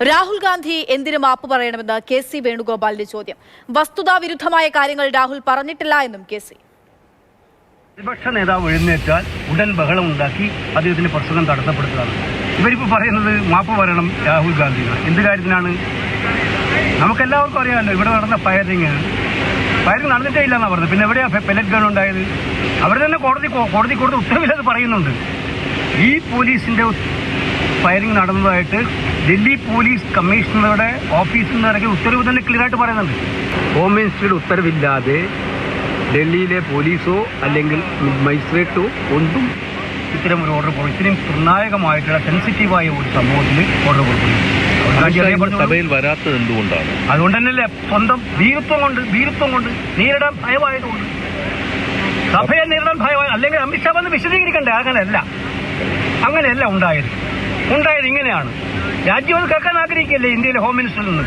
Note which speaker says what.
Speaker 1: രാഹുൽ ഗാന്ധി എന്തിനു മാപ്പ് പറയണമെന്ന് KC വേണുഗോപാലിന്റെ ചോദ്യം. വസ്തുതാവിരുദ്ധമായ കാര്യങ്ങൾ രാഹുൽ പറഞ്ഞിട്ടില്ല എന്നും KC.
Speaker 2: പ്രതിപക്ഷ നേതാവ് എഴുന്നേറ്റാൽ ഉടൻ ബഹളം ഉണ്ടാക്കി അദ്ദേഹത്തിന്റെ പ്രസംഗം തടസ്സപ്പെടുത്തുകയാണ്. ഇവരിപ്പോൾ പറയുന്നത് മാപ്പ് പറയണം രാഹുൽ ഗാന്ധി. എന്ത് കാര്യത്തിനാണ്? നമുക്കെല്ലാവർക്കും അറിയാമല്ലോ, ഇവിടെ നടന്ന ഫയറിങ് നടന്നിട്ടേ ഇല്ലെന്നാണ് പറഞ്ഞത്. പിന്നെ എവിടെയാ പെല്ലറ്റ് ഗൺ ഉണ്ടായത്? അവർ തന്നെ കോടതി കൊടുത്ത ഉത്തരവിലത് പറയുന്നുണ്ട്. ഈ പോലീസിന്റെ ഫയറിംഗ് നടന്നതായിട്ട് ഡൽഹി പോലീസ് കമ്മീഷണറുടെ ഓഫീസിൽ നിന്ന് ഇറങ്ങിയ ഉത്തരവ് തന്നെ ക്ലിയറായിട്ട് പറയുന്നുണ്ട്. ഹോം മിനിസ്റ്ററുടെ ഉത്തരവില്ലാതെ ഡൽഹിയിലെ പോലീസോ അല്ലെങ്കിൽ മജിസ്ട്രേറ്റോ ഒന്നും ഇത്തരം ഒരു ഓർഡർ കൊടുക്കും. ഇത്രയും നിർണായകമായിട്ടുള്ള സെൻസിറ്റീവായ ഒരു സംഭവത്തിൽ ഓർഡർ കൊടുക്കുന്നു.
Speaker 3: സഭയിൽ വരാത്തത് എന്തുകൊണ്ടാണ്?
Speaker 2: അതുകൊണ്ട് തന്നെയല്ലേ, സ്വന്തം വീരത്വം കൊണ്ട് നേരിടാൻ ഭയമായതുകൊണ്ട്, സഭയെ നേരിടാൻ ഭയമായി. അല്ലെങ്കിൽ അമിത്ഷാ വന്ന് വിശദീകരിക്കണ്ടേ? അങ്ങനെയല്ല ഉണ്ടായത് ഇങ്ങനെയാണ്. രാജ്യം അത് കേൾക്കാൻ ആഗ്രഹിക്കല്ലേ ഇന്ത്യയിലെ ഹോം മിനിസ്റ്ററിൽ നിന്ന്.